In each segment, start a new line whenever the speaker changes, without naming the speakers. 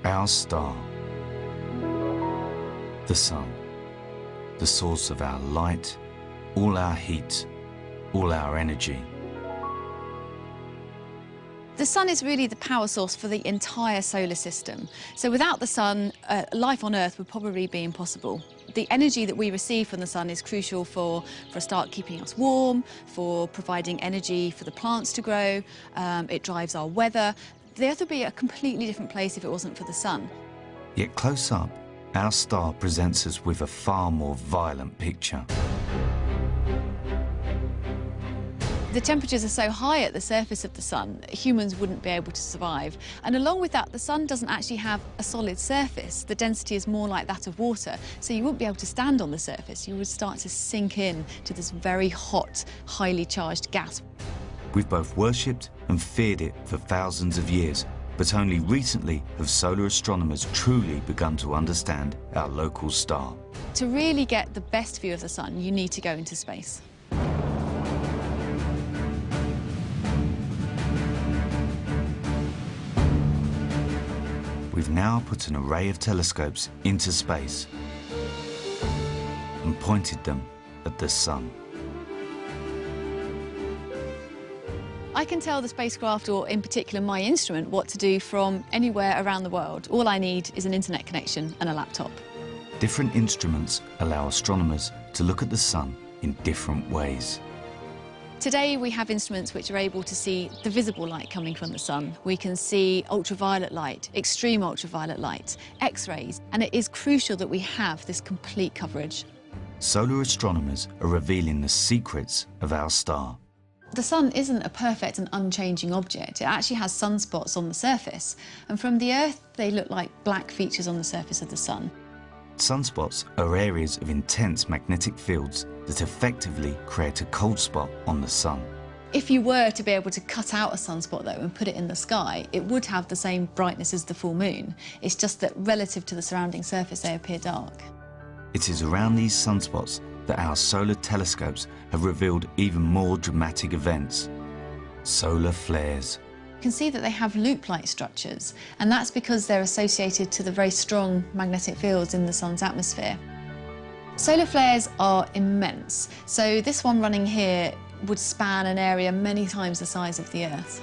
Our star, the sun, the source of our light, all our heat, all our energy.
The sun is really the power source for the entire solar system. So without the sun, life on Earth would probably be impossible. The energy that we receive from the sun is crucial for a start, keeping us warm, for providing energy for the plants to grow. It drives our weather. The Earth would be a completely different place if it wasn't for the sun.
Yet close up, our star presents us with a far more violent picture.
The temperatures are so high at the surface of the sun, humans wouldn't be able to survive. And along with that, the sun doesn't actually have a solid surface. The density is more like that of water, so you wouldn't be able to stand on the surface. You would start to sink in to this very hot, highly charged gas.
We've both worshipped and feared it for thousands of years, but only recently have solar astronomers truly begun to understand our local star.
To really get the best view of the sun, you need to go into space.
We've now put an array of telescopes into space and pointed them at the sun.
I can tell the spacecraft, or in particular my instrument, what to do from anywhere around the world. All I need is an internet connection and a laptop.
Different instruments allow astronomers to look at the sun in different ways.
Today we have instruments which are able to see the visible light coming from the sun. We can see ultraviolet light, extreme ultraviolet light, X-rays, and it is crucial that we have this complete coverage.
Solar astronomers are revealing the secrets of our star.
The sun isn't a perfect and unchanging object. It actually has sunspots on the surface, and from the Earth they look like black features on the surface of the sun.
Sunspots are areas of intense magnetic fields that effectively create a cold spot on the sun.
If you were to be able to cut out a sunspot though and put it in the sky, it would have the same brightness as the full moon. It's just that relative to the surrounding surface they appear dark.
It is around these sunspots that our solar telescopes have revealed even more dramatic events: solar flares.
You can see that they have loop-like structures, and that's because they're associated to the very strong magnetic fields in the sun's atmosphere. Solar flares are immense, so this one running here would span an area many times the size of the Earth.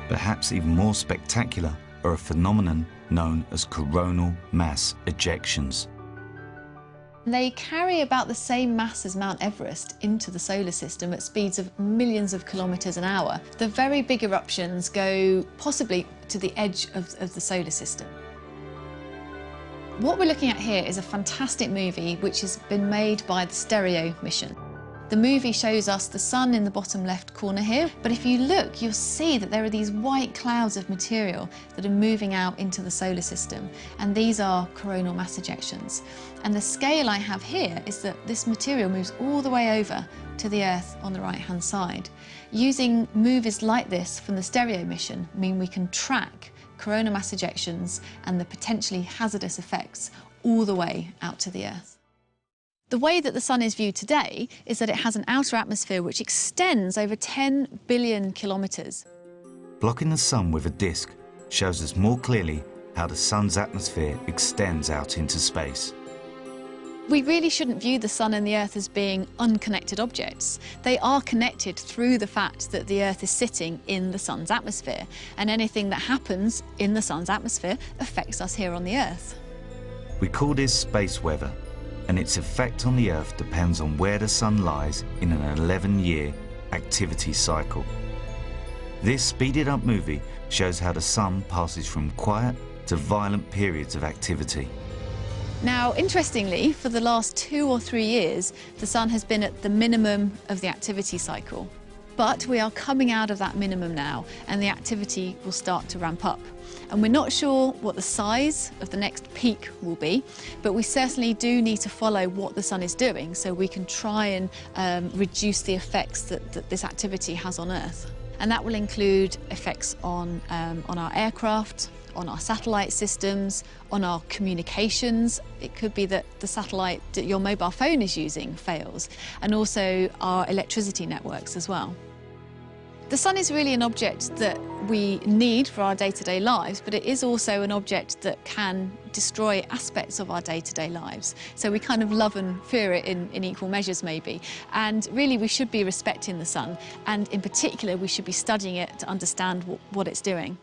Perhaps even more spectacular are a phenomenon known as coronal mass ejections.
They carry about the same mass as Mount Everest into the solar system at speeds of millions of kilometres an hour. The very big eruptions go possibly to the edge of the solar system. What we're looking at here is a fantastic movie which has been made by the Stereo mission. The movie shows us the sun in the bottom left corner here, but if you look, you'll see that there are these white clouds of material that are moving out into the solar system, and these are coronal mass ejections. And the scale I have here is that this material moves all the way over to the Earth on the right-hand side. Using movies like this from the Stereo mission mean we can track coronal mass ejections and the potentially hazardous effects all the way out to the Earth. The way that the sun is viewed today is that it has an outer atmosphere which extends over 10 billion kilometres.
Blocking the sun with a disk shows us more clearly how the sun's atmosphere extends out into space.
We really shouldn't view the sun and the Earth as being unconnected objects. They are connected through the fact that the Earth is sitting in the sun's atmosphere, and anything that happens in the sun's atmosphere affects us here on the Earth.
We call this space weather, and its effect on the Earth depends on where the sun lies in an 11-year activity cycle. This speeded-up movie shows how the sun passes from quiet to violent periods of activity.
Now, interestingly, for the last 2 or 3 years, the sun has been at the minimum of the activity cycle. But we are coming out of that minimum now, and the activity will start to ramp up. And we're not sure what the size of the next peak will be, but we certainly do need to follow what the sun is doing so we can try and reduce the effects that this activity has on Earth. And that will include effects on our aircraft, on our satellite systems, on our communications. It could be that the satellite that your mobile phone is using fails, and also our electricity networks as well. The sun is really an object that we need for our day-to-day lives, but it is also an object that can destroy aspects of our day-to-day lives. So we kind of love and fear it in equal measures, maybe. And really, we should be respecting the sun, and in particular, we should be studying it to understand what it's doing.